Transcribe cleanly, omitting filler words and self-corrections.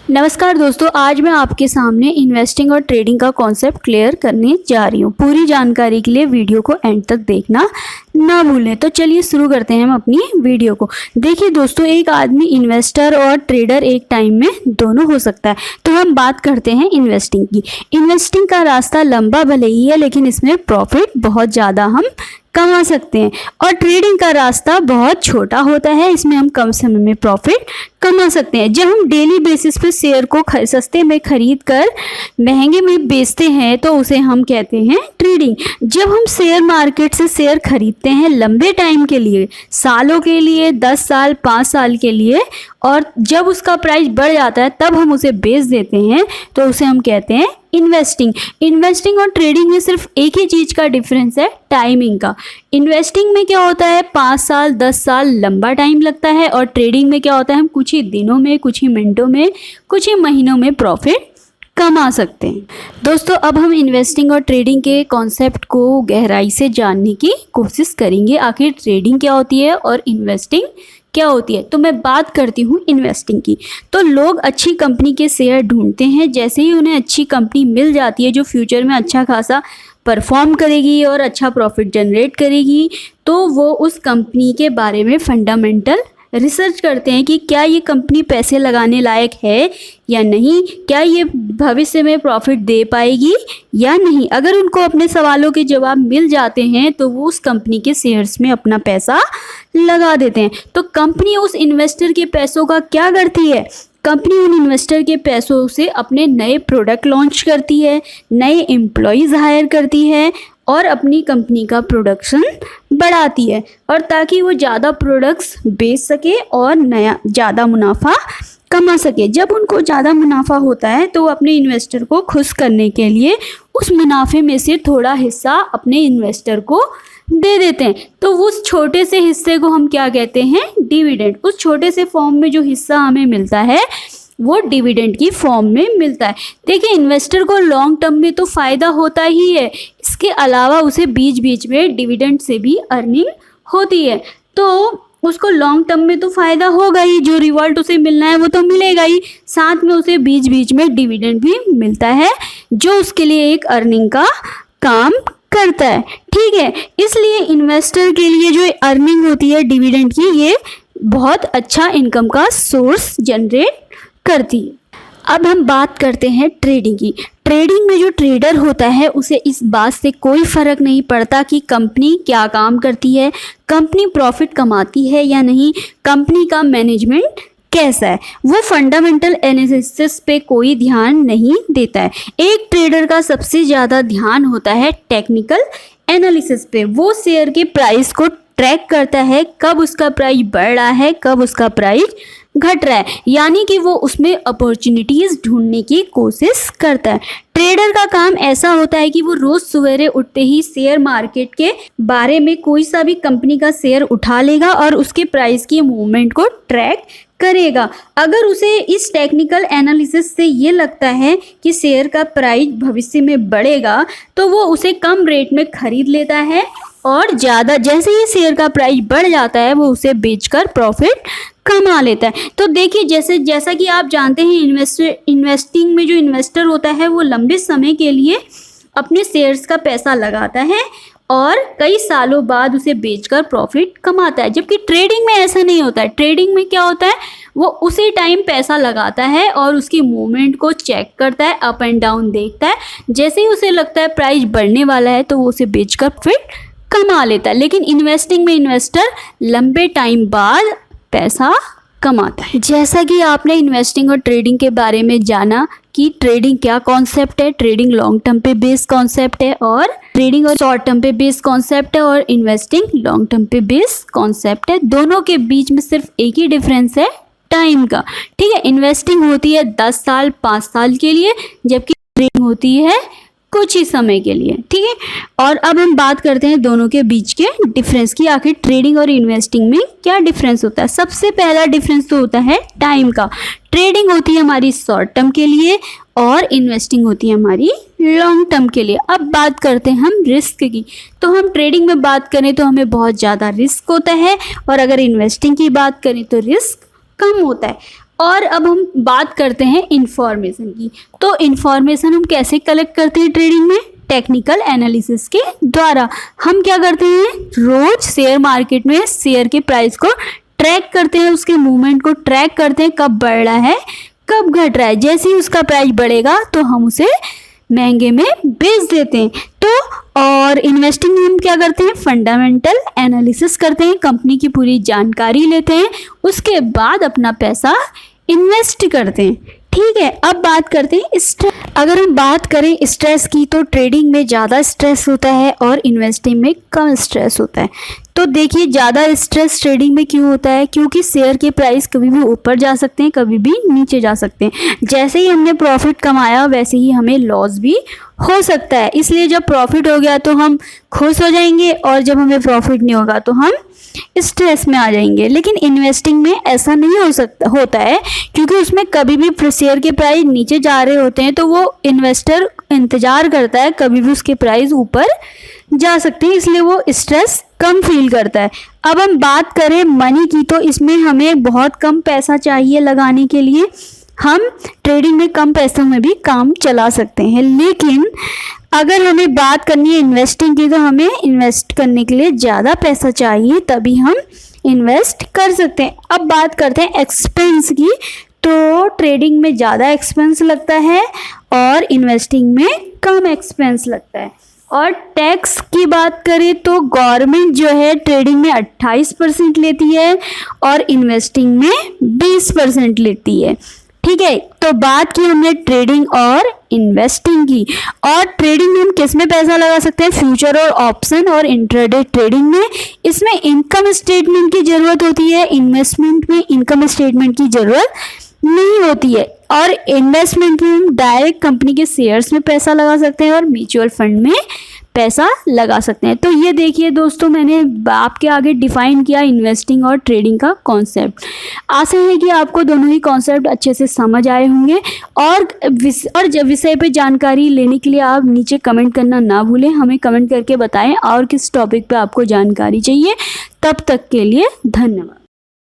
नमस्कार दोस्तों, आज मैं आपके सामने इन्वेस्टिंग और ट्रेडिंग का कॉन्सेप्ट क्लियर करने जा रही हूँ। पूरी जानकारी के लिए वीडियो को एंड तक देखना ना भूलें। तो चलिए शुरू करते हैं हम अपनी वीडियो को। देखिए दोस्तों, एक आदमी इन्वेस्टर और ट्रेडर एक टाइम में दोनों हो सकता है। तो हम बात करते हैं इन्वेस्टिंग की। इन्वेस्टिंग का रास्ता लंबा भले ही है, लेकिन इसमें प्रॉफिट बहुत ज़्यादा हम कमा सकते हैं। और ट्रेडिंग का रास्ता बहुत छोटा होता है, इसमें हम कम समय में प्रॉफिट कमा सकते हैं। जब हम डेली बेसिस पे शेयर को सस्ते में खरीद कर महंगे में बेचते हैं तो उसे हम कहते हैं ट्रेडिंग। जब हम शेयर मार्केट से शेयर खरीदते हैं लंबे टाइम के लिए, सालों के लिए, 10 साल 5 साल के लिए, और जब उसका प्राइस बढ़ जाता है तब हम उसे बेच देते हैं, तो उसे हम कहते हैं इन्वेस्टिंग। इन्वेस्टिंग और ट्रेडिंग में सिर्फ एक ही चीज़ का डिफरेंस है, टाइमिंग का। इन्वेस्टिंग में क्या होता है, 5 साल 10 साल लंबा टाइम लगता है, और ट्रेडिंग में क्या होता है, हम कुछ ही दिनों में, कुछ ही मिनटों में, कुछ ही महीनों में प्रॉफिट कमा सकते हैं। दोस्तों, अब हम इन्वेस्टिंग और ट्रेडिंग के कॉन्सेप्ट को गहराई से जानने की कोशिश करेंगे। आखिर ट्रेडिंग क्या होती है और इन्वेस्टिंग क्या होती है। तो मैं बात करती हूँ इन्वेस्टिंग की। तो लोग अच्छी कंपनी के शेयर ढूंढते हैं। जैसे ही उन्हें अच्छी कंपनी मिल जाती है जो फ्यूचर में अच्छा खासा परफॉर्म करेगी और अच्छा प्रॉफिट जनरेट करेगी, तो वो उस कंपनी के बारे में फंडामेंटल रिसर्च करते हैं कि क्या ये कंपनी पैसे लगाने लायक है या नहीं, क्या ये भविष्य में प्रॉफिट दे पाएगी या नहीं। अगर उनको अपने सवालों के जवाब मिल जाते हैं तो वो उस कंपनी के शेयर्स में अपना पैसा लगा देते हैं। तो कंपनी उस इन्वेस्टर के पैसों का क्या करती है, कंपनी उन इन्वेस्टर के पैसों से अपने नए प्रोडक्ट लॉन्च करती है, नए एम्प्लॉयज़ हायर करती है और अपनी कंपनी का प्रोडक्शन बढ़ाती है, और ताकि वो ज़्यादा प्रोडक्ट्स बेच सके और नया ज़्यादा मुनाफा कमा सके। जब उनको ज़्यादा मुनाफा होता है तो वो अपने इन्वेस्टर को खुश करने के लिए उस मुनाफे में से थोड़ा हिस्सा अपने इन्वेस्टर को दे देते हैं। तो उस छोटे से हिस्से को हम क्या कहते हैं, डिविडेंड। उस छोटे से फॉर्म में जो हिस्सा हमें मिलता है वो डिविडेंड की फॉर्म में मिलता है। देखिए, इन्वेस्टर को लॉन्ग टर्म में तो फ़ायदा होता ही है, इसके अलावा उसे बीच बीच में डिविडेंड से भी अर्निंग होती है। तो उसको लॉन्ग टर्म में तो फ़ायदा होगा ही, जो रिवॉर्ड उसे मिलना है वो तो मिलेगा ही, साथ में उसे बीच बीच में डिविडेंड भी मिलता है जो उसके लिए एक अर्निंग का काम करता है। ठीक है, इसलिए इन्वेस्टर के लिए जो अर्निंग होती है डिविडेंड की, ये बहुत अच्छा इनकम का सोर्स जनरेट करती है। अब हम बात करते हैं ट्रेडिंग की। ट्रेडिंग में जो ट्रेडर होता है उसे इस बात से कोई फ़र्क नहीं पड़ता कि कंपनी क्या काम करती है, कंपनी प्रॉफिट कमाती है या नहीं, कंपनी का मैनेजमेंट कैसा है, वो फंडामेंटल एनालिसिस पे कोई ध्यान नहीं देता है। एक ट्रेडर का सबसे ज़्यादा ध्यान होता है टेक्निकल एनालिसिस पे। वो शेयर के प्राइस को ट्रैक करता है, कब उसका प्राइस बढ़ रहा है, कब उसका प्राइस घट रहा है, यानी कि वो उसमें अपॉर्चुनिटीज़ ढूंढने की कोशिश करता है। ट्रेडर का काम ऐसा होता है कि वो रोज़ सवेरे उठते ही शेयर मार्केट के बारे में कोई सा भी कंपनी का शेयर उठा लेगा और उसके प्राइस की मूवमेंट को ट्रैक करेगा। अगर उसे इस टेक्निकल एनालिसिस से ये लगता है कि शेयर का प्राइस भविष्य में बढ़ेगा तो वो उसे कम रेट में खरीद लेता है, और ज़्यादा जैसे ही शेयर का प्राइस बढ़ जाता है वो उसे बेचकर प्रॉफिट कमा लेता है। तो देखिए, जैसा कि आप जानते हैं, इन्वेस्टिंग में जो इन्वेस्टर होता है वो लंबे समय के लिए अपने शेयर्स का पैसा लगाता है और कई सालों बाद उसे बेचकर प्रॉफिट कमाता है। जबकि ट्रेडिंग में ऐसा नहीं होता है। ट्रेडिंग में क्या होता है, वो उसी टाइम पैसा लगाता है और उसकी मूवमेंट को चेक करता है, अप एंड डाउन देखता है। जैसे ही उसे लगता है प्राइस बढ़ने वाला है तो वो उसे बेचकर प्रॉफिट कमा लेता है। लेकिन इन्वेस्टिंग में इन्वेस्टर लंबे टाइम बाद पैसा कमाता है। जैसा कि आपने इन्वेस्टिंग और ट्रेडिंग के बारे में जाना कि ट्रेडिंग क्या कॉन्सेप्ट है, ट्रेडिंग लॉन्ग टर्म पे बेस्ड कॉन्सेप्ट है, और ट्रेडिंग और शॉर्ट टर्म पे बेस्ड कॉन्सेप्ट है, और इन्वेस्टिंग लॉन्ग टर्म पे बेस्ड कॉन्सेप्ट है। दोनों के बीच में सिर्फ एक ही डिफरेंस है, टाइम का। ठीक है, इन्वेस्टिंग होती है 10 साल 5 साल के लिए, जबकि ट्रेडिंग होती है कुछ ही समय के लिए। ठीक है, और अब हम बात करते हैं दोनों के बीच के डिफरेंस की। आखिर ट्रेडिंग और इन्वेस्टिंग में क्या डिफरेंस होता है। सबसे पहला डिफरेंस तो होता है टाइम का। ट्रेडिंग होती है हमारी शॉर्ट टर्म के लिए और इन्वेस्टिंग होती है हमारी लॉन्ग टर्म के लिए। अब बात करते हैं हम रिस्क की। तो हम ट्रेडिंग में बात करें तो हमें बहुत ज़्यादा रिस्क होता है, और अगर इन्वेस्टिंग की बात करें तो रिस्क कम होता है। और अब हम बात करते हैं इन्फॉर्मेशन की। तो इन्फॉर्मेशन हम कैसे कलेक्ट करते हैं ट्रेडिंग में? टेक्निकल एनालिसिस के द्वारा। हम क्या करते हैं, रोज शेयर मार्केट में शेयर के प्राइस को ट्रैक करते हैं, उसके मूवमेंट को ट्रैक करते हैं, कब बढ़ रहा है कब घट रहा है। जैसे ही उसका प्राइस बढ़ेगा तो हम उसे महंगे में बेच देते हैं। तो और इन्वेस्टिंग में हम क्या करते हैं, फंडामेंटल एनालिसिस करते हैं, कंपनी की पूरी जानकारी लेते हैं, उसके बाद अपना पैसा इन्वेस्ट करते हैं। ठीक है, अब बात करते हैं स्ट्रेस। अगर हम बात करें स्ट्रेस की, तो ट्रेडिंग में ज़्यादा स्ट्रेस होता है और इन्वेस्टिंग में कम स्ट्रेस होता है। तो देखिए, ज़्यादा स्ट्रेस ट्रेडिंग में क्यों होता है? क्योंकि शेयर के प्राइस कभी भी ऊपर जा सकते हैं, कभी भी नीचे जा सकते हैं। जैसे ही हमने प्रॉफिट कमाया वैसे ही हमें लॉस भी हो सकता है। इसलिए जब प्रॉफिट हो गया तो हम खुश हो जाएंगे और जब हमें प्रॉफिट नहीं होगा तो हम स्ट्रेस में आ जाएंगे। लेकिन इन्वेस्टिंग में ऐसा नहीं होता है, क्योंकि उसमें कभी भी शेयर के प्राइस नीचे जा रहे होते हैं तो वो इन्वेस्टर इंतज़ार करता है, कभी भी उसके प्राइस ऊपर जा सकते हैं, इसलिए वो स्ट्रेस कम फील करता है। अब हम बात करें मनी की, तो इसमें हमें बहुत कम पैसा चाहिए लगाने के लिए। हम ट्रेडिंग में कम पैसों में भी काम चला सकते हैं। लेकिन अगर हमें बात करनी है इन्वेस्टिंग की, तो हमें इन्वेस्ट करने के लिए ज़्यादा पैसा चाहिए, तभी हम इन्वेस्ट कर सकते हैं। अब बात करते हैं एक्सपेंस की। तो ट्रेडिंग में ज़्यादा एक्सपेंस लगता है और इन्वेस्टिंग में कम एक्सपेंस लगता है। और टैक्स की बात करें तो गवर्नमेंट जो है ट्रेडिंग में 28% लेती है और इन्वेस्टिंग में 20% लेती है। ठीक है, तो बात की हमने ट्रेडिंग और इन्वेस्टिंग की। और ट्रेडिंग में हम किस में पैसा लगा सकते हैं? फ्यूचर और ऑप्शन और इंट्राडे ट्रेडिंग में। इसमें इनकम स्टेटमेंट की ज़रूरत होती है, इन्वेस्टमेंट में इनकम स्टेटमेंट की ज़रूरत नहीं होती है। और इन्वेस्टमेंट में हम डायरेक्ट कंपनी के शेयर्स में पैसा लगा सकते हैं और म्यूचुअल फंड में पैसा लगा सकते हैं। तो ये देखिए दोस्तों, मैंने आपके आगे डिफाइन किया इन्वेस्टिंग और ट्रेडिंग का कॉन्सेप्ट। आशा है कि आपको दोनों ही कॉन्सेप्ट अच्छे से समझ आए होंगे। और विषय पे जानकारी लेने के लिए आप नीचे कमेंट करना ना भूलें, हमें कमेंट करके बताएं और किस टॉपिक पे आपको जानकारी चाहिए। तब तक के लिए धन्यवाद।